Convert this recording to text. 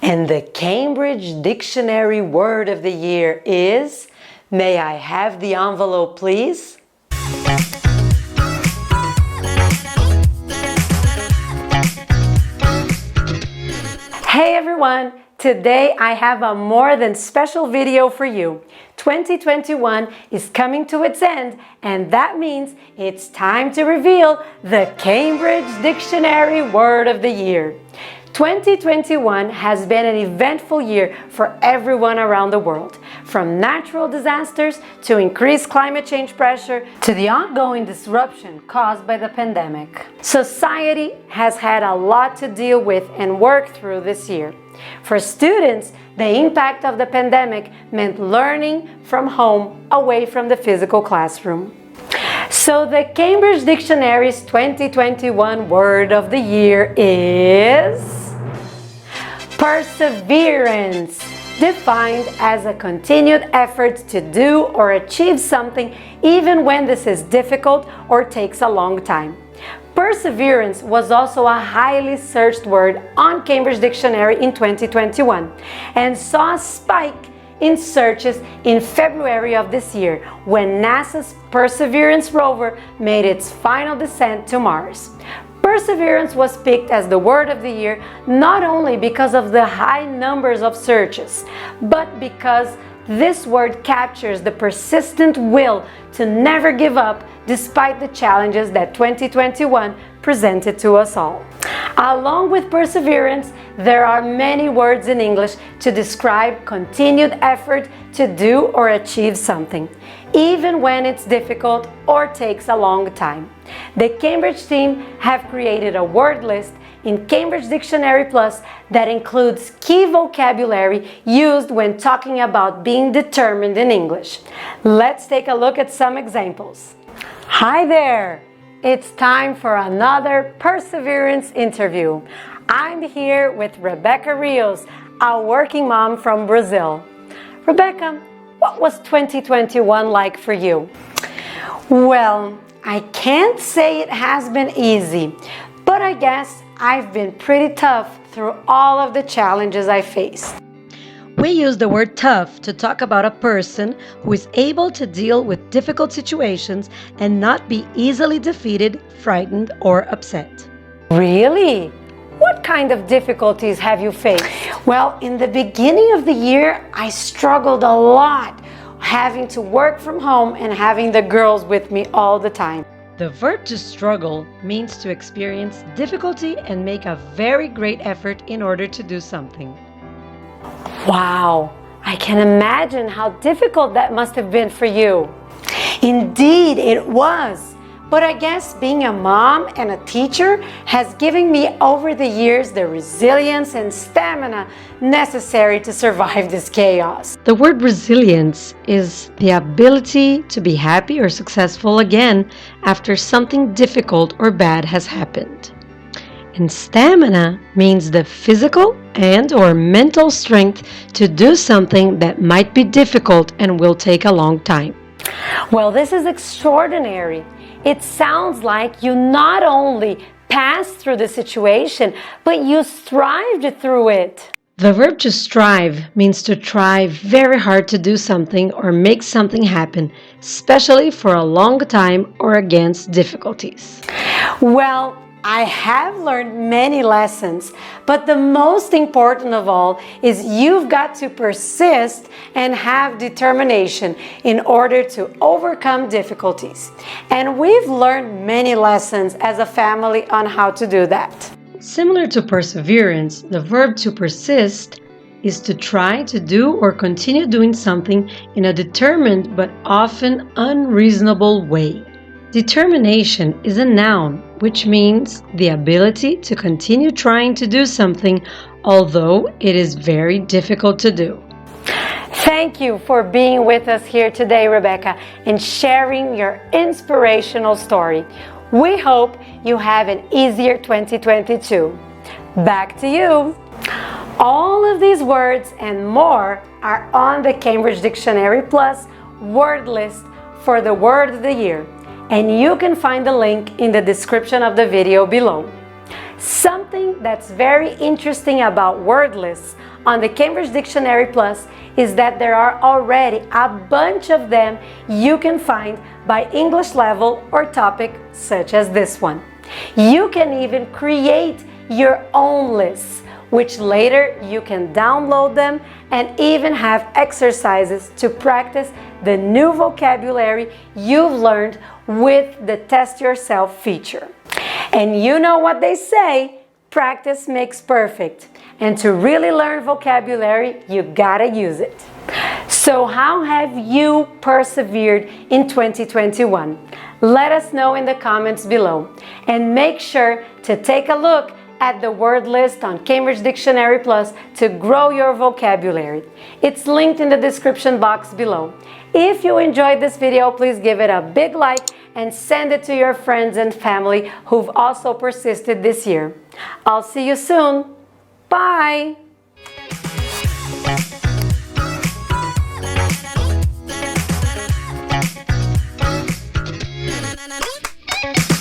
And the Cambridge Dictionary word of the year is, may I have the envelope, please? Hey everyone! Today I have a more than special video for you. 2021 is coming to its end, and that means it's time to reveal the Cambridge Dictionary Word of the Year. 2021 has been an eventful year for everyone around the world, from natural disasters to increased climate change pressure to the ongoing disruption caused by the pandemic. Society has had a lot to deal with and work through this year. For students, the impact of the pandemic meant learning from home away from the physical classroom. So the Cambridge Dictionary's 2021 word of the year is perseverance, defined as a continued effort to do or achieve something even when this is difficult or takes a long time. Perseverance was also a highly searched word on Cambridge Dictionary in 2021 and saw a spike in searches in February of this year when NASA's Perseverance rover made its final descent to Mars. Perseverance was picked as the word of the year not only because of the high numbers of searches, but because this word captures the persistent will to never give up despite the challenges that 2021 presented to us all. Along with perseverance, there are many words in English to describe continued effort to do or achieve something, even when it's difficult or takes a long time. The Cambridge team have created a word list in Cambridge Dictionary Plus that includes key vocabulary used when talking about being determined in English. Let's take a look at some examples. Hi there! It's time for another Perseverance interview. I'm here with Rebecca Rios, a working mom from Brazil. Rebecca, what was 2021 like for you? Well, I can't say it has been easy, but I guess I've been pretty tough through all of the challenges I faced. We use the word tough to talk about a person who is able to deal with difficult situations and not be easily defeated, frightened, or upset. Really? What kind of difficulties have you faced? Well, in the beginning of the year, I struggled a lot, having to work from home and having the girls with me all the time. The verb to struggle means to experience difficulty and make a very great effort in order to do something. Wow, I can imagine how difficult that must have been for you. Indeed, it was. But I guess being a mom and a teacher has given me over the years the resilience and stamina necessary to survive this chaos. The word resilience is the ability to be happy or successful again after something difficult or bad has happened. And stamina means the physical and/or mental strength to do something that might be difficult and will take a long time. Well, this is extraordinary. It sounds like you not only passed through the situation, but you thrived through it. The verb to strive means to try very hard to do something or make something happen, especially for a long time or against difficulties. Well, I have learned many lessons, but the most important of all is you've got to persist and have determination in order to overcome difficulties. And we've learned many lessons as a family on how to do that. Similar to perseverance, the verb to persist is to try to do or continue doing something in a determined but often unreasonable way. Determination is a noun, which means the ability to continue trying to do something, although it is very difficult to do. Thank you for being with us here today, Rebecca, and sharing your inspirational story. We hope you have an easier 2022. Back to you. All of these words and more are on the Cambridge Dictionary Plus word list for the word of the year, and you can find the link in the description of the video below. Something that's very interesting about word lists on the Cambridge Dictionary Plus is that there are already a bunch of them you can find by English level or topic, such as this one. You can even create your own lists, which later you can download them and even have exercises to practice the new vocabulary you've learned with the Test Yourself feature. And you know what they say, practice makes perfect. And to really learn vocabulary, you gotta use it. So how have you persevered in 2021? Let us know in the comments below. And make sure to take a look at the word list on Cambridge Dictionary Plus to grow your vocabulary. It's linked in the description box below. If you enjoyed this video, please give it a big like and send it to your friends and family who've also persisted this year. I'll see you soon. Bye! Na na na na.